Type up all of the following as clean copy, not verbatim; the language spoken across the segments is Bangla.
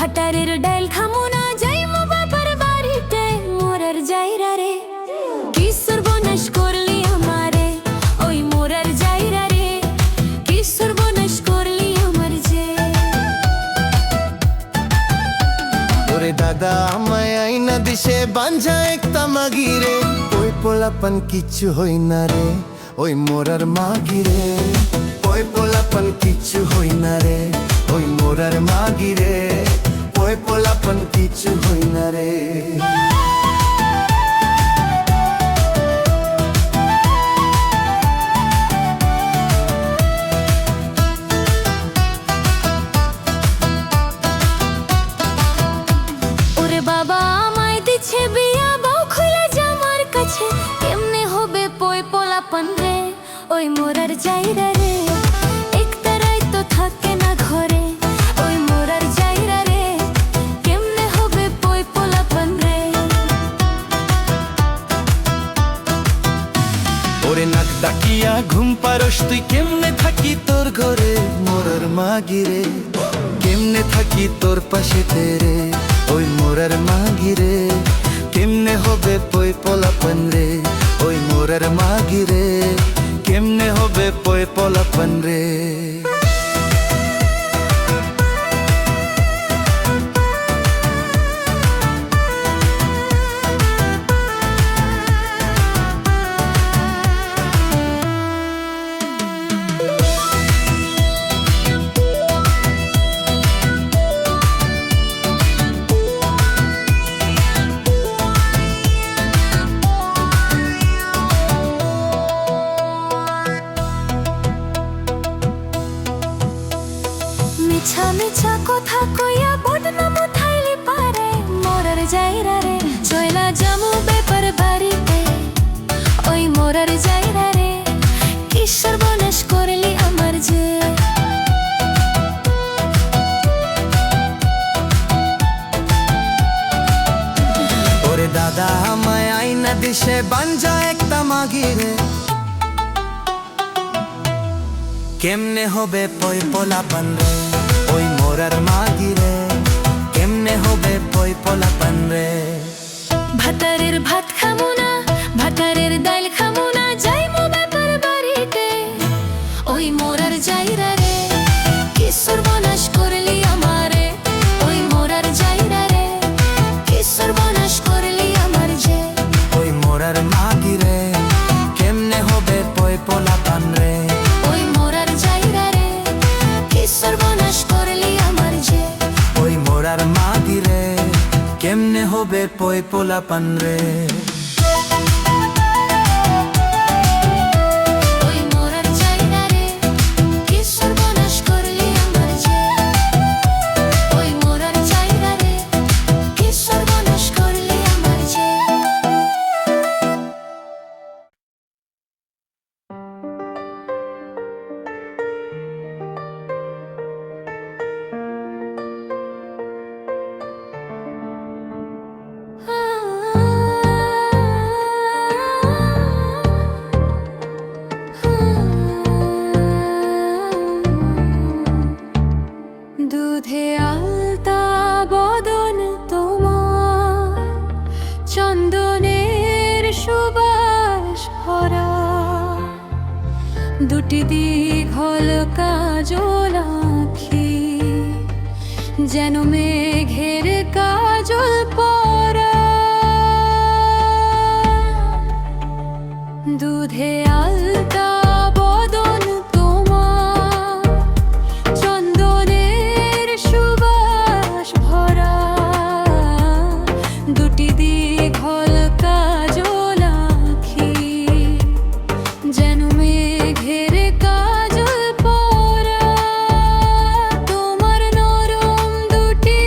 ভাটারের ডাইল খামু না যাইমু বাবার বাড়িতে মোরার যাইরা রে কি সর্বনাশ করলি আমারে ওই মোরার যাইরা রে কি সর্বনাশ করলি আমার যে ওরে দাদা আমায় আইনা দিশে বাঞ্ঝা একটা মাগিরে ওই পোলাপন কিচ্ছু হই না রে ওই মোরার মাগিরে ওই পোলাপন কিচ্ছু হই না রে ওই মোরার মাগিরে ওই পোলাপন কিচ্ছু হই না রে ওরে বাবা আমায় দিছে বিয়া বাউ খুলে জামার কাছে কেমনে হবে পই পোলাপন রে ওই মোরার যাইরা রে একতারাই তো থাকে না ঘরে ওই মোরার যাইরা রে কেমনে হবে পই পোলাপন রে ওরে নাক ডাকিয়া ঘুম পারস তুই কেমনে থাকি তোর ঘরে মোরার মাগিরে কেমনে থাকি তোর পাশে তেরে ওই মোরার মাগিরে কেমনে হবে পই পোলাপন রে ওই মোরার মাগিরে কেমনে হবে পই পোলাপন রে মিছা মিছা কথা কইয়া বদনাম থাইলি পারে মোরার যাইরা রে চইলা জামু বেপার বাড়িতে ওই মোরার যাইরা রে কি সর্বনাশ করলি আমার যে ওরে দাদা আমায় আইনা দিশে বাঞ্ঝা একটা মাগিরে কেমনে হবে পই পোলাপন রে ওই মোরার মাগিরে কেমনে হবে পই পোলাপন রে ভাতারের ভাত খামু না ভাতারের ডাইল খামু না যাইমু বাবার বাড়িতে ওই মোরার যাইরা রে কি সর্বনাশ করলি আমারে ওই মোরার যাইরা রে কি সর্বনাশ করলি আমার যে ওই মোরার মাগিরে কেমনে হবে পই পোলাপন রে ওই মোরার যাইরা রে কি সর্বনাশ করলি আমার যে ওই মোরার মাগিরে কেমনে হবে পই পোলাপন রে ওই মোরার যাইরা রে কি সর্বনাশ করলি আমার যে ওই মোরার যাইরা রে কি সর্বনাশ করলি আমার যে দুধে আলতা বদন তোমার চন্দনের সুবাস ভরা দুটি দীঘল কাজল আঁখি যেন মেঘের কাজল পরা দুধে আলতা বদন তোমার চন্দনের সুবাস ভরা দুটি দীঘল কাজল আঁখি যেন মেঘের কাজল পরা তোমার নরম দুটি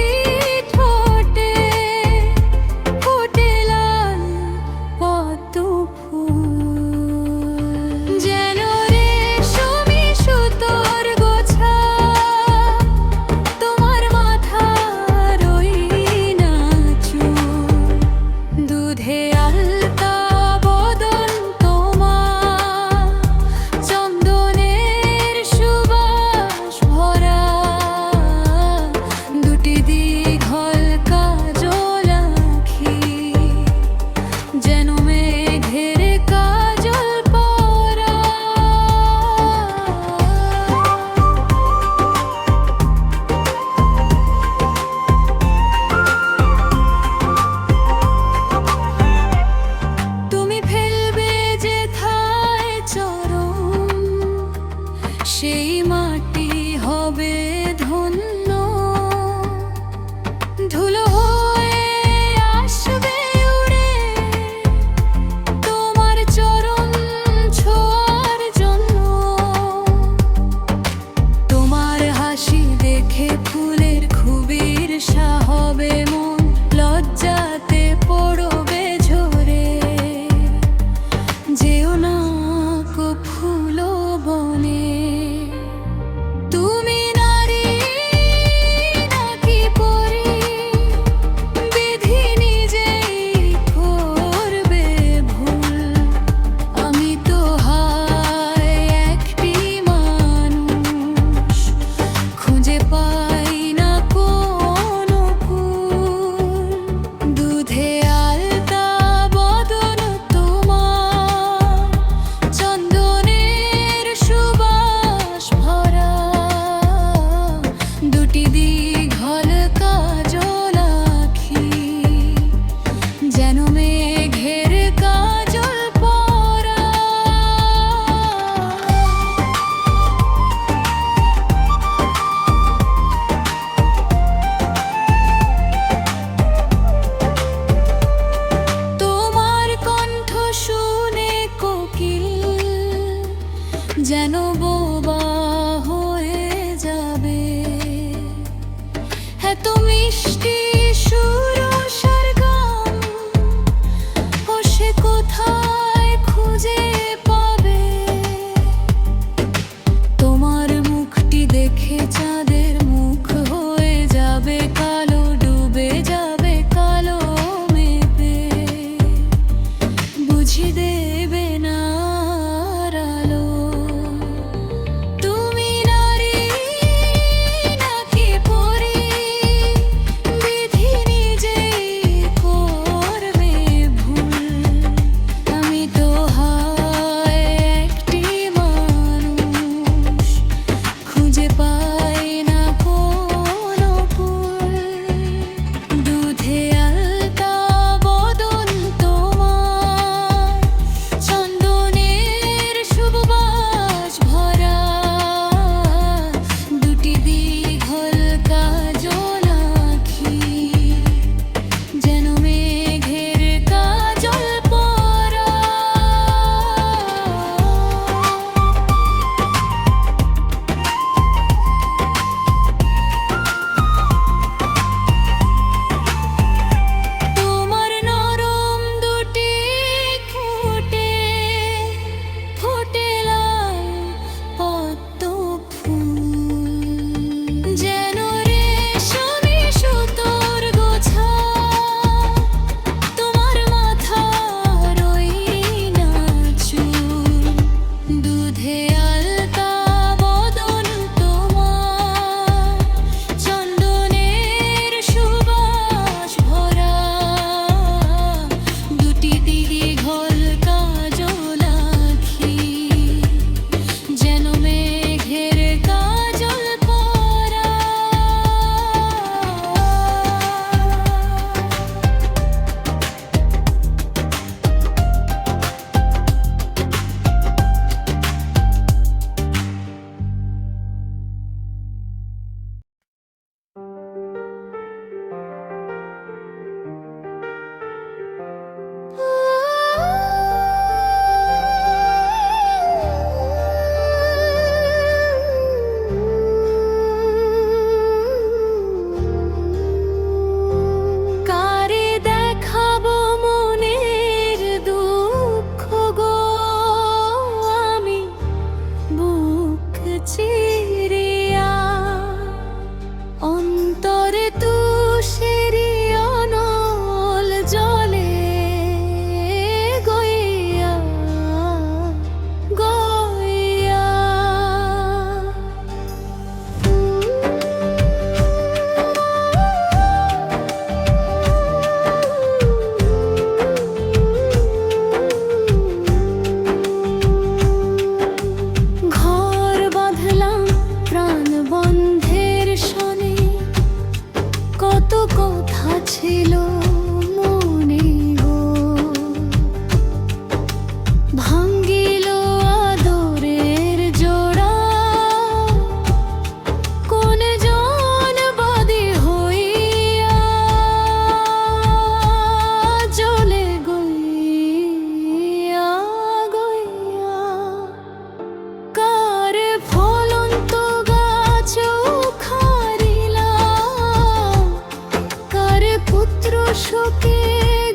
তোকে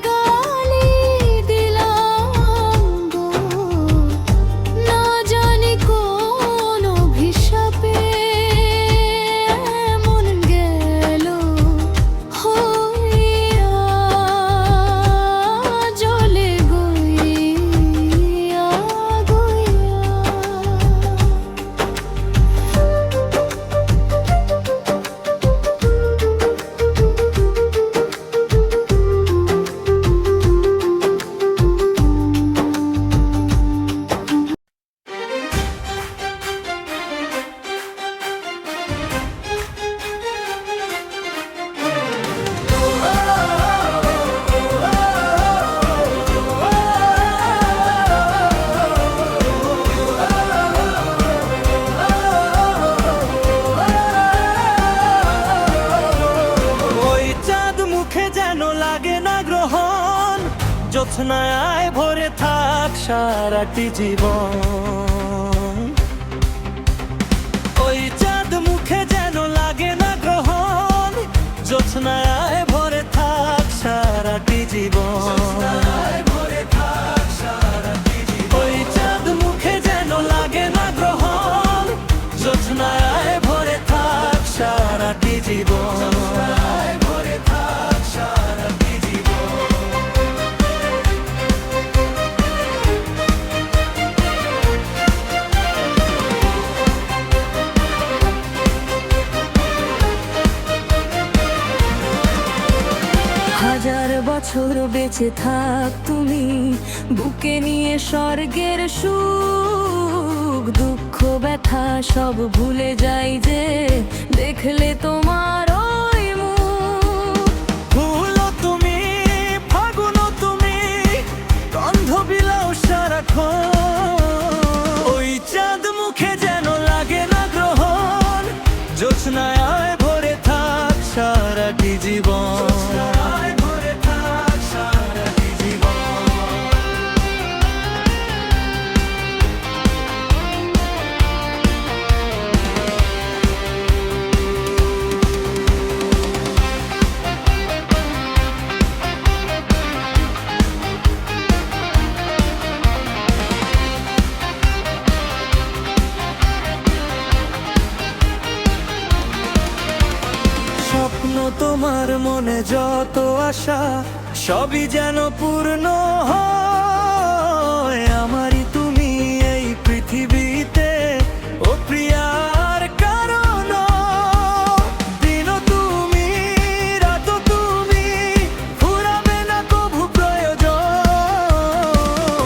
গালি দিলাম গো, না জানি কোন অভিশাপে এমন গেল হইয়া, জলে গইয়া গইয়া। ওই চাঁদ মুখে যেন লাগে না গ্রহণ, জ্যোৎস্নায় ভরে থাক সারাটি জীবন। ওই চাঁদ মুখে যেন লাগে না গ্রহণ, জ্যোৎস্নায় ভরে থাক সারাটি জীবন। ওই চাঁদ মুখে যেন লাগে না গ্রহণ, জ্যোৎস্নায় ভরে থাক সারাটি জীবন। হাজার বছর বেঁচে থাক তুমি, বুকে নিয়ে স্বর্গের সুখ, দুঃখ ব্যথা সব ভুলে যাই যে দেখলে তোমার ওই মুখ। ফুলও তুমি, ফাগুনও তুমি, গন্ধ বিলাও সারাক্ষণ। ওই চাঁদ মুখে যেন লাগে না গ্রহণ, জ্যোৎস্নায় ভরে থাক সারাটি জীবন। স্বপ্ন তোমার মনে যত আশা, সবই যেন পূর্ণ হয়। আমারই তুমি এই পৃথিবীতে, ও প্রিয়ার কারণ। দিনও তুমি, রাতও তুমি, ফুরাবে না কভু প্রয়োজন।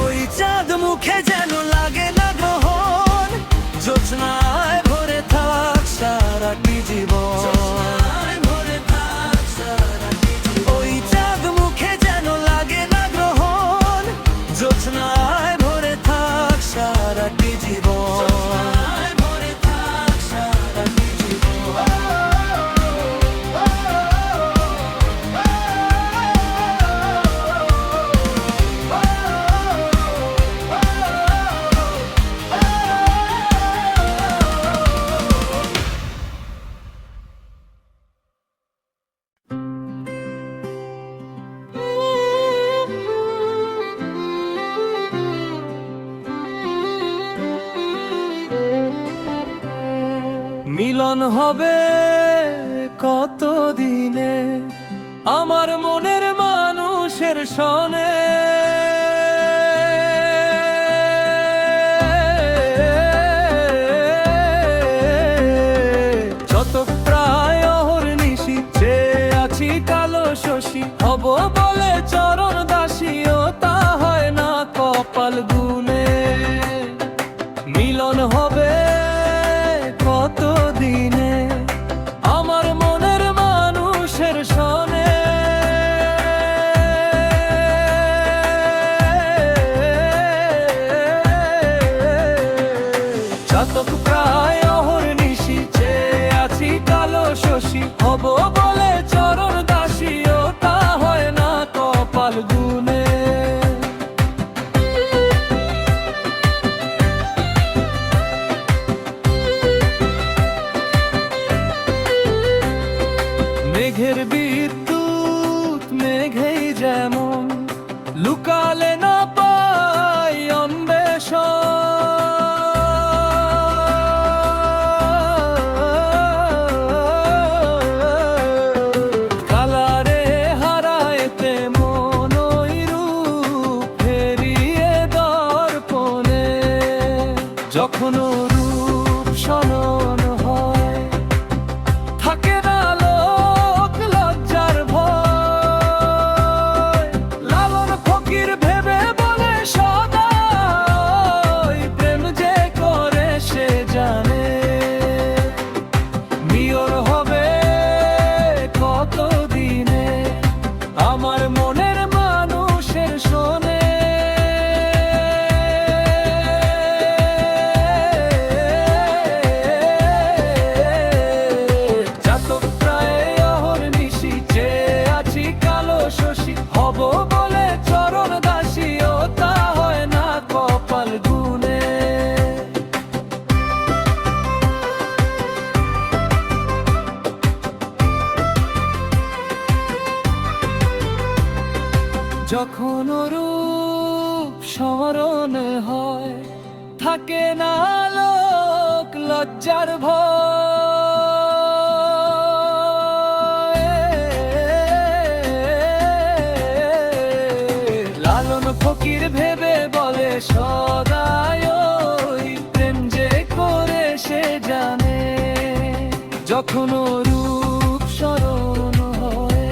ওই চাঁদ মুখে যেন লাগে না গ্রহণ, জ্যোৎস্নায় ভরে থাক সারাটি জীবন। ওই চাঁদ মুখে যেন লাগে না গ্রহণ, জ্যোৎস্নায় ভরে থাক সারাটি জীবন। মিলন হবে কত দিনে আমার মনের মানুষের সনে। যত প্রায় অহর্নিশি চেয়ে আছি কালো শশী, হব বলে চরণ দাসী, ও তা হয় না কপাল গুনে। মিলন হবে কত দিনে আমার মনের মানুষের সনে। চাতক প্রায় অহর্নিশি চেয়ে আছি কালো শশী, হব বলে চরণ দাসী, ও তা হয় না কপাল গুনে। যেমন লুকালে না পাই অন্বেষণ। কালারে হারায় তেমন ওই রূপ ফেরিয়ে দর্পণে, যখন রূপ সনন হয় থাকে না লোক লজ্জার ভয়। লালন ফকির ভেবে বলে সদা ওই প্রেম যে করে সে জানে, নিয়র হবে কত দিনে আমার মনের মানুষের শোনে। জাতক প্রায় অহর্নিশি চেয়ে আছি কালো শশী হব বলে চরণ দাসী, ও তা হয় না কপাল গুনে। যখন রূপ স্মরণ হয় থাকে না লোক লজ্জার ভয়। লালন ফকির ভেবে বলে সদাই ওই প্রেম যে করে সে জানে, যখন রূপ স্মরণ হয়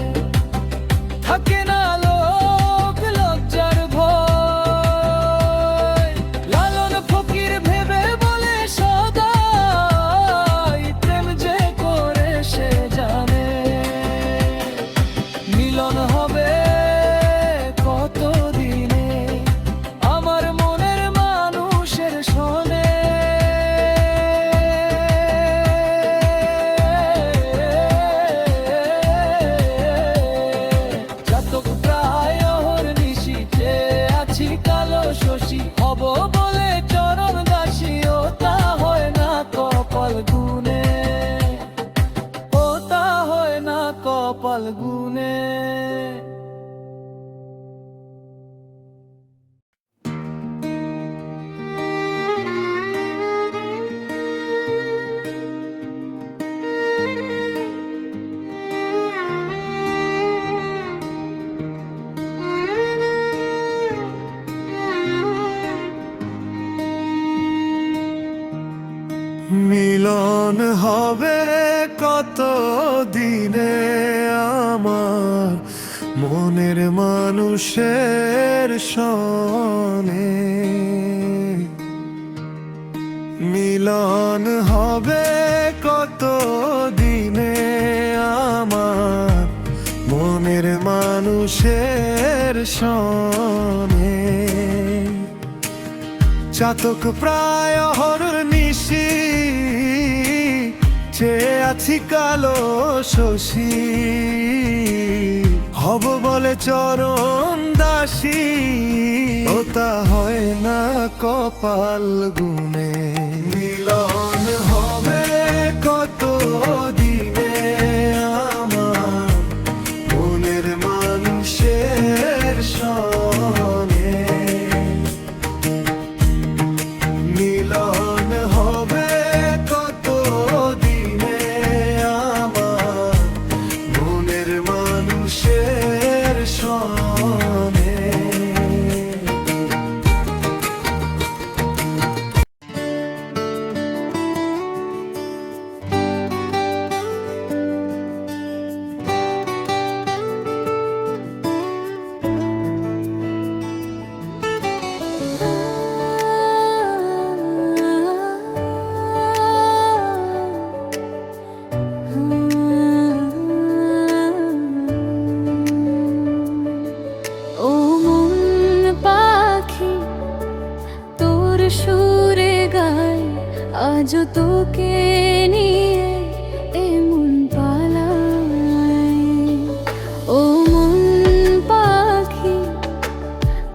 থাকে না লোক লজ্জার ভয়। লালন ফকির ভেবে বলে সদাই প্রেম যে করে সে জানে, মিলন হবে কত দিনে আমার মনের মানুষের শোনে। জাতক প্রায় অহর্নিশি চেয়ে আছি কালো শশী হব বলে চরণ দাসী, ও তা হয় না কপাল গুনে, ও তা হয় না কপাল গুনে। মিলন হবে কত দিনে আমার মনের মানুষের সনে, মিলন হবে কত দিনে আমার মনের মানুষের সনে। চাতক প্রায় অহর্নিশি চেয়ে আছি কালো শশী হব বলে চরণ দাসী, ও তা হয় না কপাল গুনে। মিলন হবে কত দিনে আমার মনের মানুষের সনে, মিলন হবে কত দিনে আমার মনের মানুষের সনে। আজ তোকে নিয়ে এমন পালাই, ও মন পাখি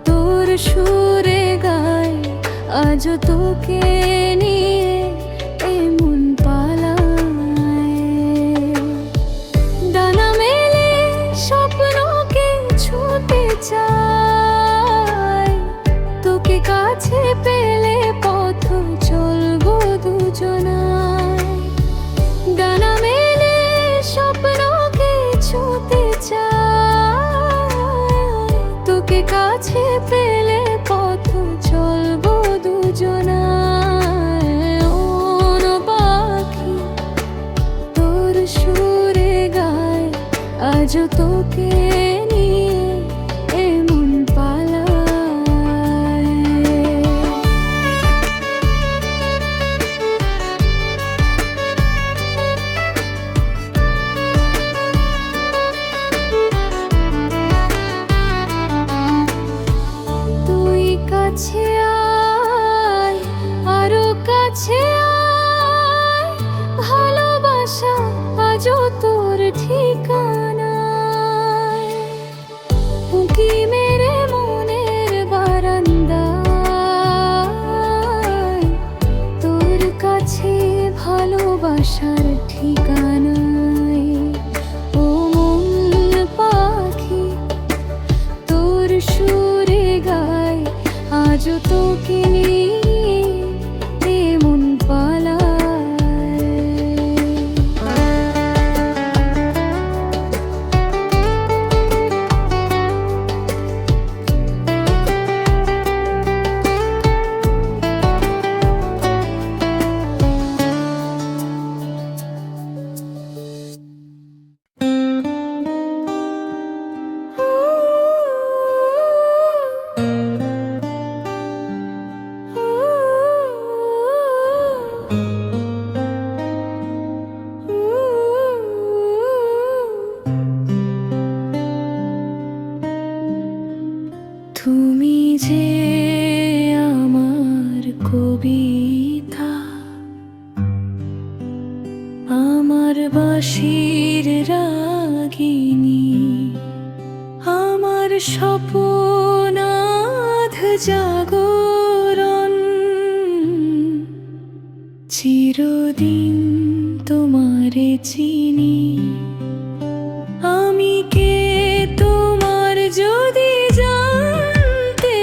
তোর সুরে গায়, আজ তোকে নিয়ে এমন পালাই। ডানা মেলে স্বপ্ন কিছু চাই, তোকে কাছে পেলে পথ চলবো দুজনায়। ডানা মেলে স্বপ্নকে ছুঁতে চাই, তোকে কাছে পেলে পথ চলবো দুজনায়। ওন পাখি তোর সুরে গায়, আজ তোকে নিয়ে এমন পালায়। তুই কাছে আয়, আরো কাছে আয়, ভালোবাসা আজও তোর ঠিকানায়। উঁকি মেরে মনের বারান্দায়, তোর কাছে ভালোবাসার ঠিকানায়। ও মন পাখি তোর সুরে গায়, আজও তোকে নিয়ে এমন পালায়। তুমি যে আমার কবিতা, আমার বাঁশির রাগিনী, আমার স্বপ্নাধ জাগরণ। চিরদিন তোমারে চিনি, আমি কে তোমার যদি জানতে,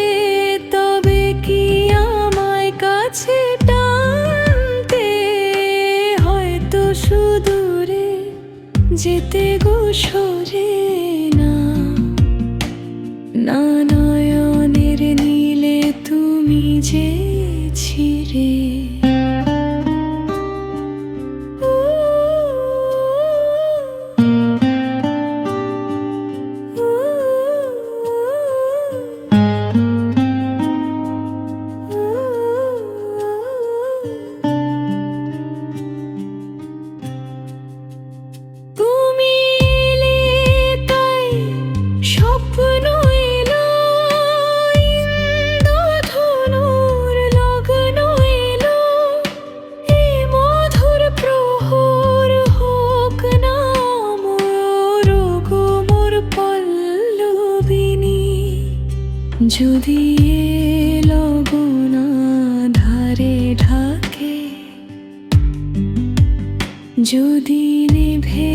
তবে কি আমায় কাছে টানতে। হয়তো সুদূরে যেতে গো সরে না, না নয়নের নীলে তুমি যে ছিরে। তুমি এলে তাই স্বপ্ন এলো, ইন্দ্রধনুর লগ্ন এলো। এই মধুর প্রহর হোক না মোর গো মোর পল্লবিনী। যদি লগনা ধারে ঢাকে, যদি নিভে